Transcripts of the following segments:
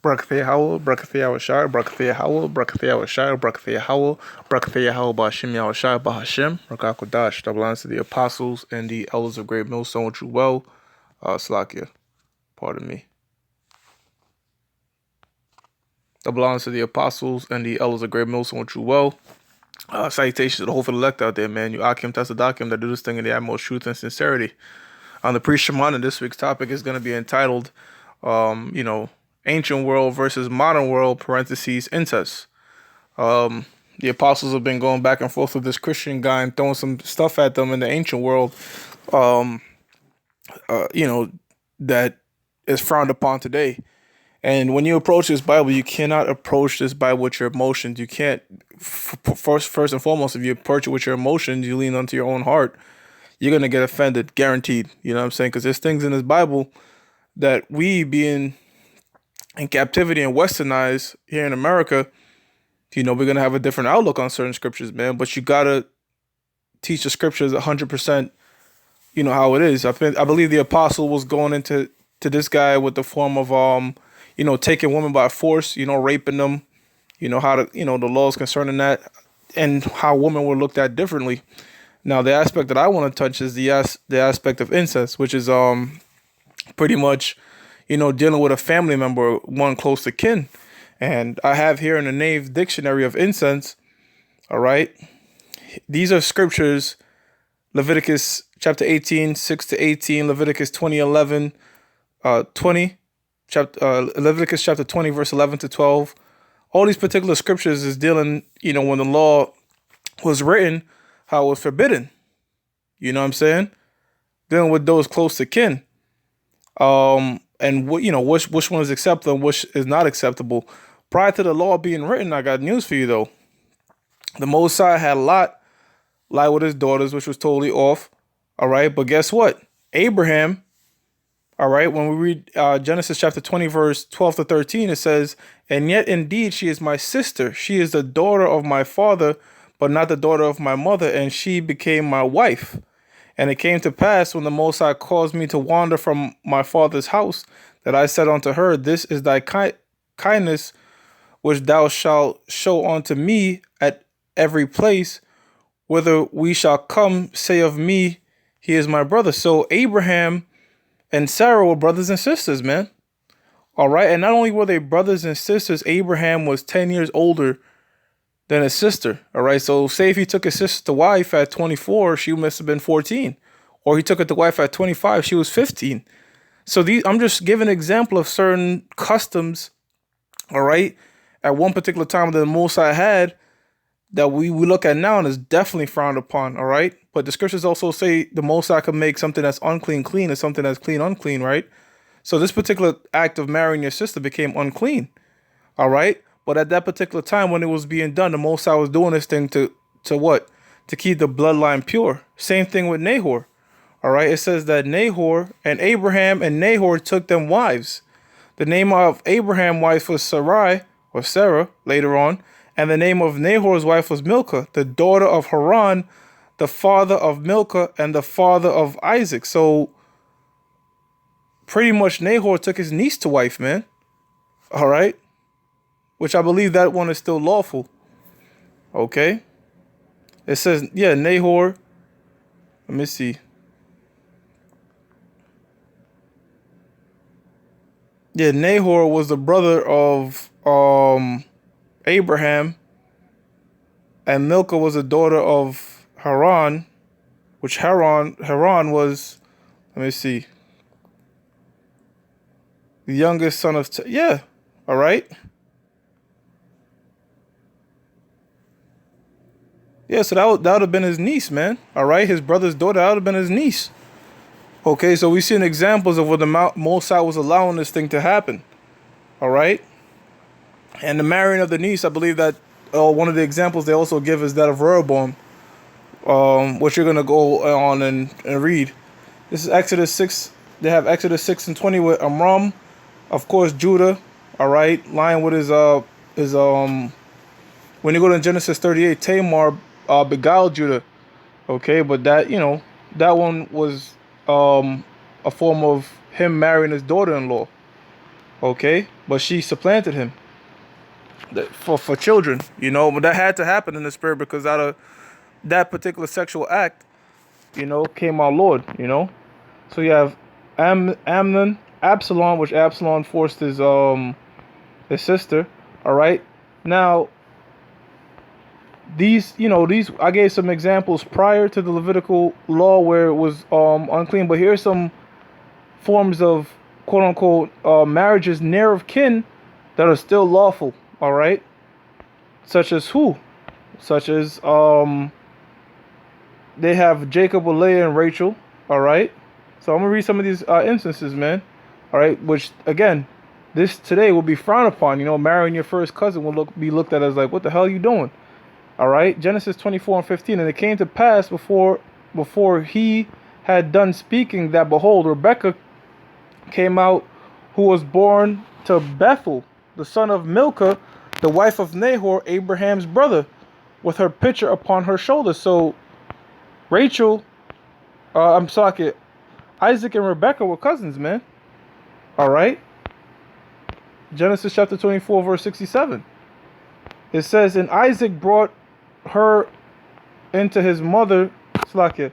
Brakthea Howell, Brakthea Shire, Brakthea Howell, Brakthea Shire, Brakthea Howell, Brakthea Howell Bashim Yahushai Bahashim, Rakakodash, double honors to the apostles and the elders of Great Millstone, which you well, Slakia, pardon me. Double honors to the apostles and the elders of Great Millstone, which you well. Salutations to the whole elect out there, man. You Akim Tasadakim that do this thing in the utmost truth and sincerity. On the pre-Shemana, this week's topic is going to be entitled, Ancient World versus Modern World, parentheses, Incest. The apostles have been going back and forth with this Christian guy and throwing some stuff at them in the ancient world, that is frowned upon today. And when you approach this Bible, you cannot approach this Bible with your emotions. You can't, first and foremost, if you approach it with your emotions, you lean onto your own heart, you're going to get offended, guaranteed. You know what I'm saying? Because there's things in this Bible that we, being in captivity and westernized here in America, we're going to have a different outlook on certain scriptures, man. But you got to teach the scriptures 100%, how it is. I believe the apostle was going into this guy with the form of, taking women by force, raping them, how the laws concerning that and how women were looked at differently. Now, the aspect that I want to touch is the aspect of incest, which is pretty much, dealing with a family member, one close to kin. And I have here in the Nave Dictionary of Incest, all right, these are scriptures, Leviticus chapter 18, 6 to 18, Leviticus 20, 11, 20, Leviticus chapter 20, verse 11 to 12. All these particular scriptures is dealing, when the law was written, how it was forbidden. You know what I'm saying? Dealing with those close to kin. And which one is acceptable and which is not acceptable. Prior to the law being written, I got news for you though. The Most High had Lot lie with his daughters, which was totally off. All right, but guess what? Abraham, all right, when we read Genesis chapter 20, verse 12 to 13, it says, "And yet indeed she is my sister. She is the daughter of my father, but not the daughter of my mother, and she became my wife. And it came to pass, when the Most High caused me to wander from my father's house, that I said unto her, This is thy kindness, which thou shalt show unto me at every place, whither we shall come, say of me, he is my brother." So Abraham and Sarah were brothers and sisters, man. All right. And not only were they brothers and sisters, Abraham was 10 years older than his sister. All right. So say if he took his sister to wife at 24, she must have been 14. Or he took her to wife at 25, she was 15. So I'm just giving an example of certain customs, all right, at one particular time that the Most High had that we look at now and is definitely frowned upon, all right? But the scriptures also say the Most High can make something that's unclean clean and something that's clean unclean, right? So this particular act of marrying your sister became unclean, all right? But at that particular time when it was being done, the Most High was doing this thing to what? To keep the bloodline pure. Same thing with Nahor, all right? It says that Nahor and Abraham and Nahor took them wives. The name of Abraham's wife was Sarai, or Sarah, later on. And the name of Nahor's wife was Milcah, the daughter of Haran, the father of Milcah, and the father of Isaac. So pretty much Nahor took his niece to wife, man. All right. Which I believe that one is still lawful. Okay. It says, yeah, Nahor. Let me see. Yeah, Nahor was the brother of Abraham, and Milcah was the daughter of Haran, which Haran was, let me see, the youngest son of, yeah, all right. Yeah, so that would have been his niece, man. All right, his brother's daughter, that would have been his niece. Okay, so we seen examples of where the Most High was allowing this thing to happen. All right. And the marrying of the niece, I believe that one of the examples they also give is that of Rehoboam, which you're going to go on and read. This is Exodus 6. They have Exodus 6 and 20 with Amram, of course, Judah, all right, lying with his when you go to Genesis 38, Tamar beguiled Judah, okay, but that, that one was a form of him marrying his daughter-in-law, Okay, but she supplanted him for children. You know, but that had to happen in the spirit because out of that particular sexual act, you know, came our Lord. You know, so you have Amnon, Absalom, which Absalom forced his sister. All right, now these I gave some examples prior to the Levitical law where it was unclean, but here's some forms of quote unquote marriages near of kin that are still lawful. All right, such as who? Such as they have Jacob with Leah and Rachel. All right, so I'm gonna read some of these instances, man. All right, which again, this today will be frowned upon. You know, marrying your first cousin will be looked at as like, what the hell are you doing? All right, Genesis 24:15, and it came to pass before he had done speaking that behold, Rebekah came out, who was born to Bethuel, the son of Milcah, the wife of Nahor, Abraham's brother, with her pitcher upon her shoulder. So Rachel, I'm sorry, Isaac and Rebekah were cousins, man. All right, Genesis chapter 24, verse 67. It says, and Isaac brought her into his mother, Slakia,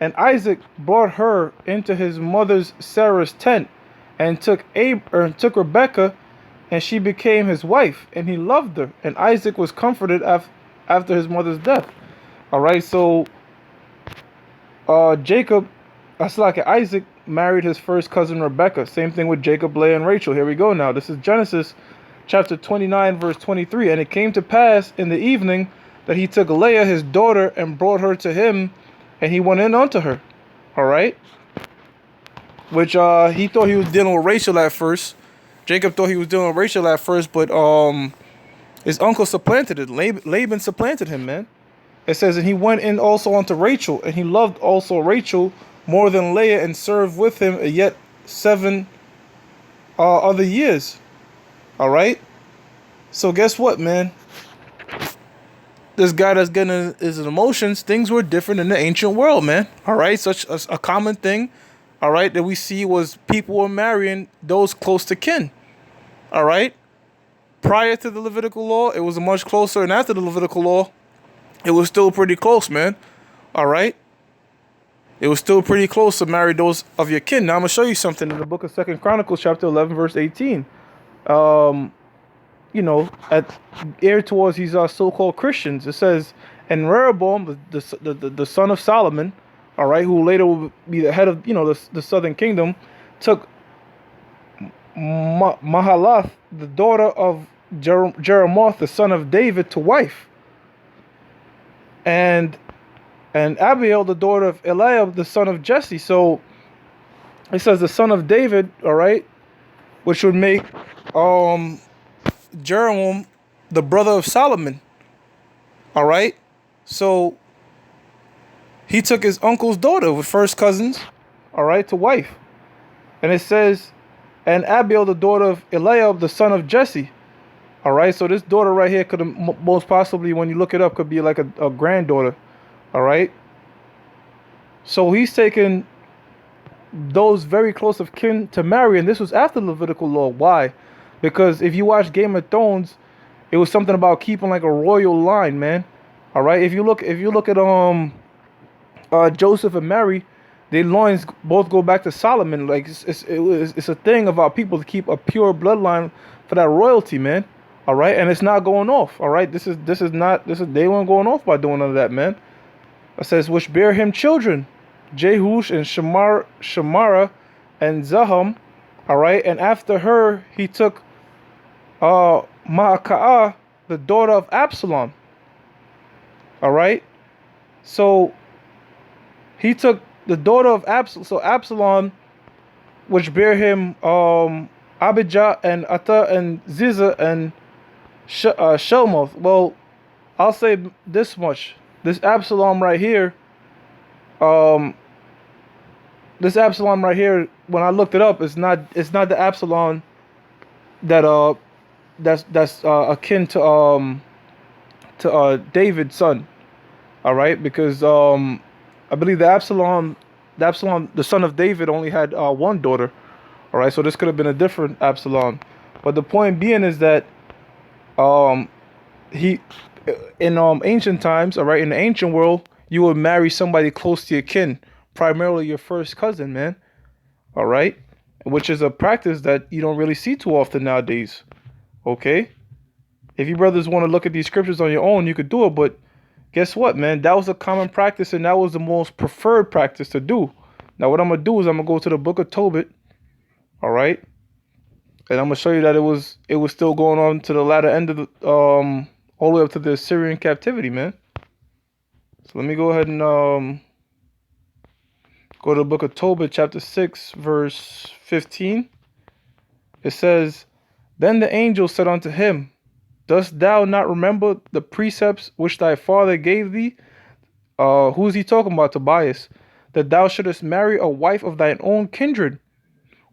and Isaac brought her into his mother's Sarah's tent, and took Rebekah, and she became his wife, and he loved her, and Isaac was comforted after his mother's death. All right, so Isaac married his first cousin Rebekah. Same thing with Jacob, Leah, and Rachel. Here we go now. This is Genesis chapter 29, verse 23. And it came to pass in the evening that he took Leah, his daughter, and brought her to him, and he went in unto her. All right? Which he thought he was dealing with Rachel at first. Jacob thought he was dealing with Rachel at first, but his uncle supplanted it. Laban supplanted him, man. It says, and he went in also unto Rachel, and he loved also Rachel more than Leah, and served with him yet 7 other years. All right? So guess what, man? This guy that's getting his emotions, things were different in the ancient world, man. All right? Such a common thing, all right, that we see was people were marrying those close to kin. All right? Prior to the Levitical law, it was much closer, and after the Levitical law, it was still pretty close, man. All right? It was still pretty close to marry those of your kin. Now, I'm going to show you something in the book of 2 Chronicles, chapter 11, verse 18. You know, aired towards these so-called Christians. It says, and Rehoboam, the son of Solomon, all right, who later will be the head of, you know, the southern kingdom, took Mahalath, the daughter of Jeremoth, the son of David, to wife. And Abiel, the daughter of Eliab, the son of Jesse. So it says the son of David, all right, which would make Jeroboam the brother of Solomon. All right, so he took his uncle's daughter with first cousins, all right, to wife. And it says, and Abiel, the daughter of Eliab, the son of Jesse. All right, so this daughter right here could have most possibly, when you look it up, could be like a granddaughter. All right. So he's taken those very close of kin to marry, and this was after the Levitical law. Why? Because if you watch Game of Thrones, it was something about keeping like a royal line, man. All right. If you look at Joseph and Mary, their loins both go back to Solomon. Like it's a thing about people to keep a pure bloodline for that royalty, man. All right, and it's not going off. All right, this is they weren't going off by doing none of that, man. It says, which bear him children, Jehush and Shamara and Zaham. All right, and after her he took Maacah, the daughter of Absalom. All right, so he took the daughter of Absalom. So Absalom, which bear him Abijah and Atta and Ziza and Shelmoth. Well, I'll say this much. This Absalom right here, when I looked it up, it's not the Absalom that's akin to David's son. All right, because I believe the Absalom, the son of David, only had one daughter. All right, so this could have been a different Absalom. But the point being is that um he in ancient times, all right, in the ancient world, you would marry somebody close to your kin, primarily your first cousin, man. All right, which is a practice that you don't really see too often nowadays. Okay, if you brothers want to look at these scriptures on your own, you could do it, but guess what, man? That was a common practice, and that was the most preferred practice to do. Now, what I'm gonna do is I'm gonna go to the book of Tobit, all right, and I'm gonna show you that it was still going on to the latter end of the all the way up to the Assyrian captivity, man. So let me go ahead and go to the book of Tobit, chapter 6, verse 15. It says, "Then the angel said unto him, Dost thou not remember the precepts which thy father gave thee?" Who's he talking about? Tobias. "That thou shouldest marry a wife of thine own kindred.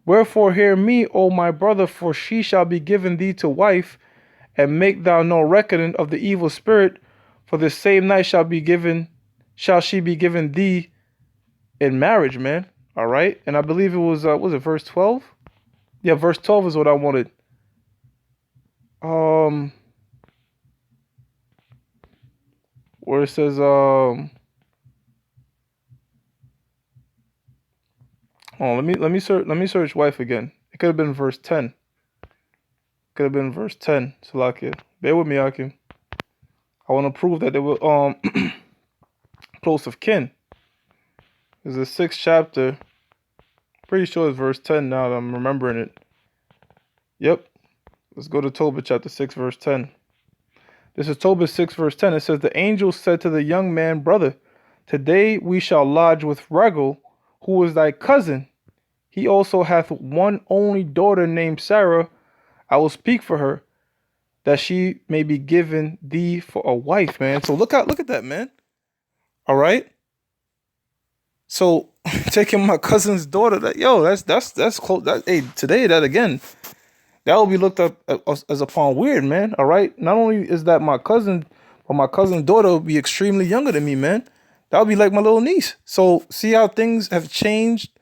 Wherefore hear me, O my brother, for she shall be given thee to wife, and make thou no reckoning of the evil spirit, for this same night shall she be given thee in marriage," man. All right. And I believe it was it verse 12? Yeah, verse 12 is what I wanted. Where it says, oh, let me search wife again. It could have been verse 10. Could have been verse 10. Salakia. Bear with me, Akim. I want to prove that they were close of kin. There's the 6th chapter. Pretty sure it's verse 10 now that I'm remembering it. Yep. Let's go to Tobit chapter 6, verse 10. This is Tobit 6, verse 10. It says, "The angel said to the young man, Brother, today we shall lodge with Raguel, who is thy cousin. He also hath one only daughter named Sarah. I will speak for her, that she may be given thee for a wife," man. So look at that, man. All right. So taking my cousin's daughter, that's close. Hey, today that again, that will be looked up as upon weird, man. All right. Not only is that my cousin, but my cousin's daughter will be extremely younger than me, man. That would be like my little niece. So see how things have changed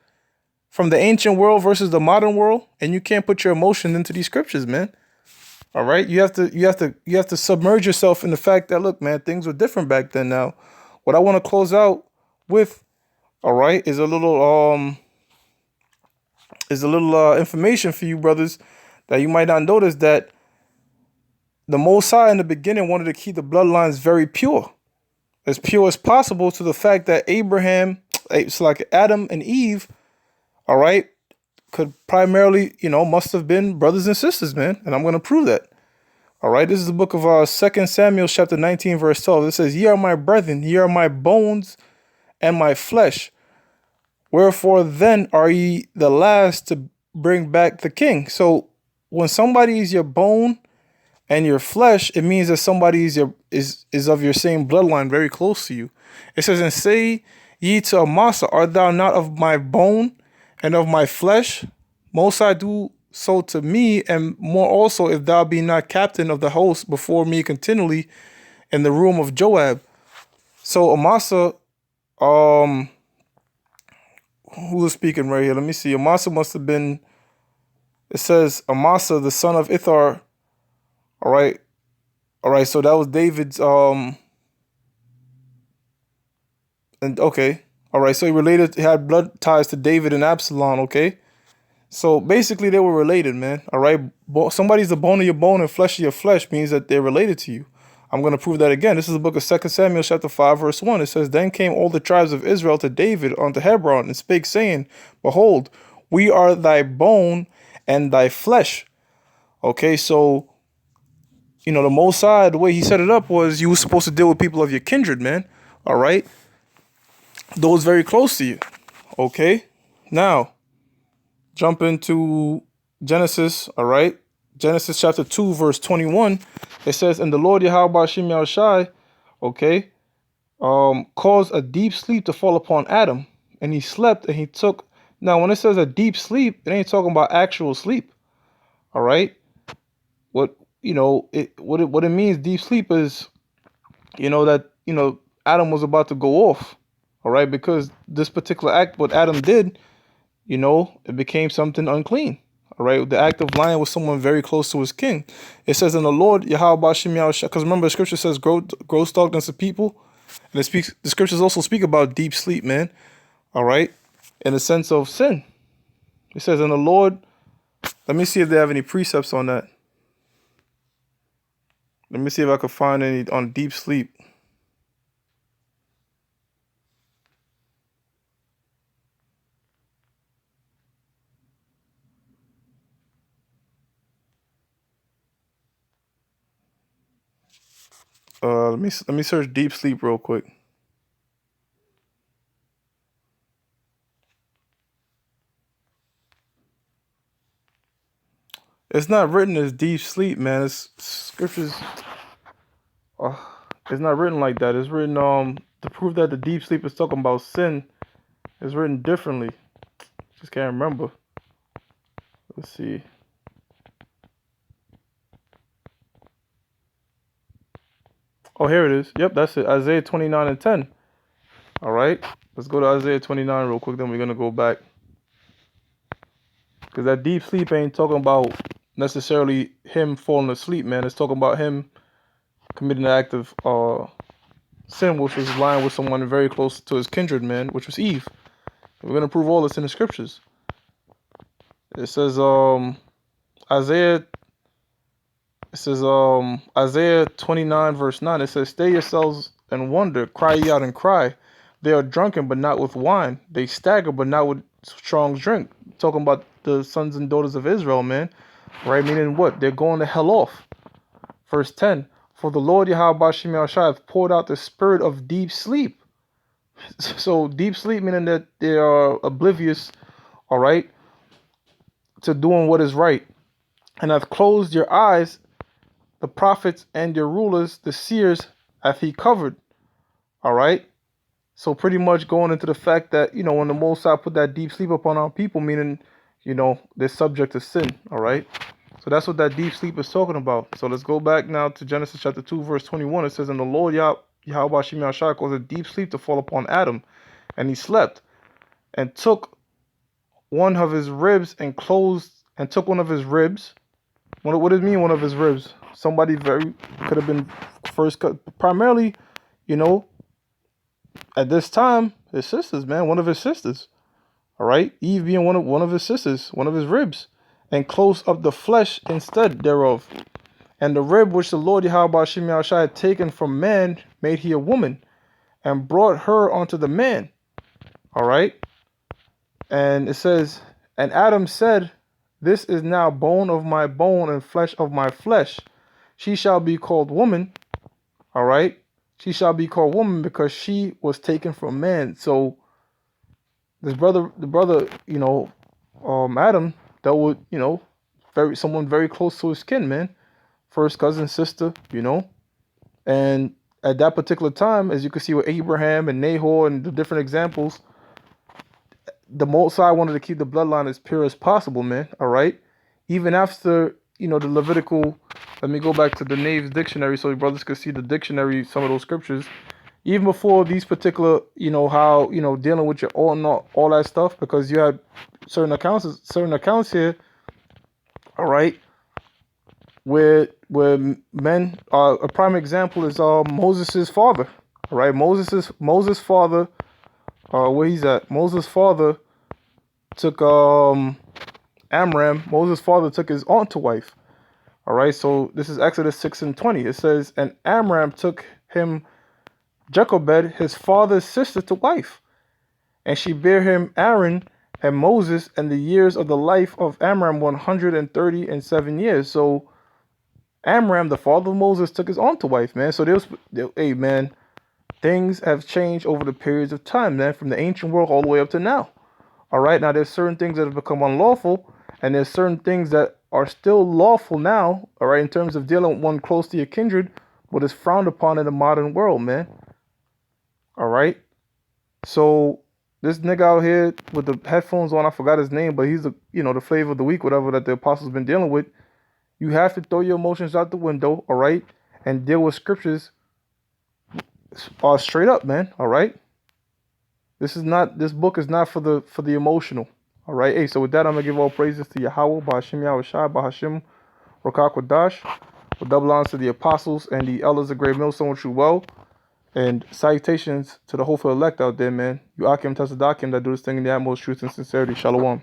from the ancient world versus the modern world, and you can't put your emotion into these scriptures, man. All right, you have to submerge yourself in the fact that, look, man, things were different back then. Now, what I want to close out with, all right, is a little information for you brothers that you might not notice, that the Most High in the beginning wanted to keep the bloodlines very pure as possible, to the fact that Abraham, it's like Adam and Eve, all right, could primarily, must have been brothers and sisters, man. And I'm going to prove that. All right, this is the book of 2 Samuel chapter 19, verse 12. It says, "Ye are my brethren, ye are my bones and my flesh. Wherefore then are ye the last to bring back the king." So when somebody is your bone and your flesh, it means that somebody is of your same bloodline, very close to you. It says, "And say ye to Amasa, Art thou not of my bone and of my flesh? Most I do so to me, and more also, if thou be not captain of the host before me continually in the room of Joab." So Amasa, who was speaking right here? Let me see. Amasa must have been, it says Amasa, the son of Ithar. All right. So that was David's, and okay. All right. So he had blood ties to David and Absalom. Okay. So basically they were related, man. All right. Somebody's the bone of your bone and flesh of your flesh means that they're related to you. I'm going to prove that again. This is the book of 2 Samuel chapter 5, verse 1. It says, "Then came all the tribes of Israel to David unto Hebron, and spake, saying, Behold, we are thy bone and thy flesh." Okay, so, the Most High, the way he set it up was you were supposed to deal with people of your kindred, man. All right? Those very close to you. Okay? Now, jump into Genesis, all right? Genesis chapter 2, verse 21. It says, "And the Lord Yahweh Bashim Yahushai, okay, caused a deep sleep to fall upon Adam, and he slept, and he took." Now, when it says a deep sleep, it ain't talking about actual sleep. All right? What it means, deep sleep, is that Adam was about to go off. All right? Because this particular act, what Adam did, it became something unclean. All right. The act of lying with someone very close to his kin. It says in the Lord, Yahweh Bashim Yahushua, because remember the scripture says gross darkness of people. And the scriptures also speak about deep sleep, man. All right. In the sense of sin. It says in the Lord, let me see if they have any precepts on that. Let me see if I can find any on deep sleep. Let me search deep sleep real quick. It's not written as deep sleep, man. It's scriptures. Uh, it's not written like that. It's written to prove that the deep sleep is talking about sin. It's written differently. Just can't remember. Let's see. Oh, here it is. Yep, that's it. Isaiah 29 and 10. All right. Let's go to Isaiah 29 real quick. Then we're gonna go back. Because that deep sleep ain't talking about necessarily him falling asleep, man. It's talking about him committing an act of sin, which was lying with someone very close to his kindred, man, which was Eve. We're gonna prove all this in the scriptures. It says Isaiah Isaiah 29 verse 9. It says, "Stay yourselves and wonder, cry ye out and cry. They are drunken, but not with wine. They stagger, but not with strong drink." Talking about the sons and daughters of Israel, man. Right? Meaning what? They're going to hell off. Verse 10. "For the Lord Yahweh Bashim Yahushua hath poured out the spirit of deep sleep." So deep sleep meaning that they are oblivious, all right, to doing what is right. "And hath closed your eyes, the prophets and your rulers, the seers, hath he covered." All right. So pretty much going into the fact that, when the Most High put that deep sleep upon our people, meaning, they're subject to sin. All right. So that's what that deep sleep is talking about. So let's go back now to Genesis chapter 2, verse 21. It says, "And the Lord Yahweh Shem Yahshua caused a deep sleep to fall upon Adam, and he slept, and took one of his ribs and took one of his ribs." What does it mean, one of his ribs? Somebody very could have been first cut. Primarily, at this time, his sisters, man, one of his sisters. All right, Eve being one of his sisters, one of his ribs, and close up the flesh instead thereof. "And the rib which the Lord Yahweh Shem Yahshua had taken from man made he a woman, and brought her unto the man." All right, and it says, "And Adam said, This is now bone of my bone and flesh of my flesh. She shall be called woman." All right, she shall be called woman because she was taken from man. So the brother, Adam dealt with, someone very close to his kin, man, first cousin, sister, and at that particular time, as you can see with Abraham and Nahor and the different examples, the Most High wanted to keep the bloodline as pure as possible, man. All right, even after the Levitical. Let me go back to the Nave's dictionary so your brothers could see the dictionary, some of those scriptures. Even before these particular, how dealing with your all that stuff, because you had certain accounts here, all right, where men. A prime example is Moses' father, all right. Moses' father, where he's at. Moses' father took Amram. Moses' father took his aunt to wife. All right, so this is Exodus 6 and 20. It says, "And Amram took him Jochebed, his father's sister, to wife. And she bare him Aaron and Moses, and the years of the life of Amram 137 years." So Amram, the father of Moses, took his aunt to wife, man. So hey, man, things have changed over the periods of time, man, from the ancient world all the way up to now. All right, now there's certain things that have become unlawful, and there's certain things that are still lawful now, all right, in terms of dealing with one close to your kindred, but is frowned upon in the modern world, man. All right. So this nigga out here with the headphones on, I forgot his name, but he's the flavor of the week, whatever that the apostles been dealing with. You have to throw your emotions out the window, all right, and deal with scriptures straight up, man. All right. This book is not for the emotional. All right. Hey, so with that, I'm going to give all praises to Yahweh, Bahashim Yahushai, Bahashim Rakak Wadash, with double honors to the apostles and the elders of Great Millstone, which you well. And salutations to the hopeful elect out there, man. You Akim Tasadakim that do this thing in the utmost truth and sincerity. Shalom.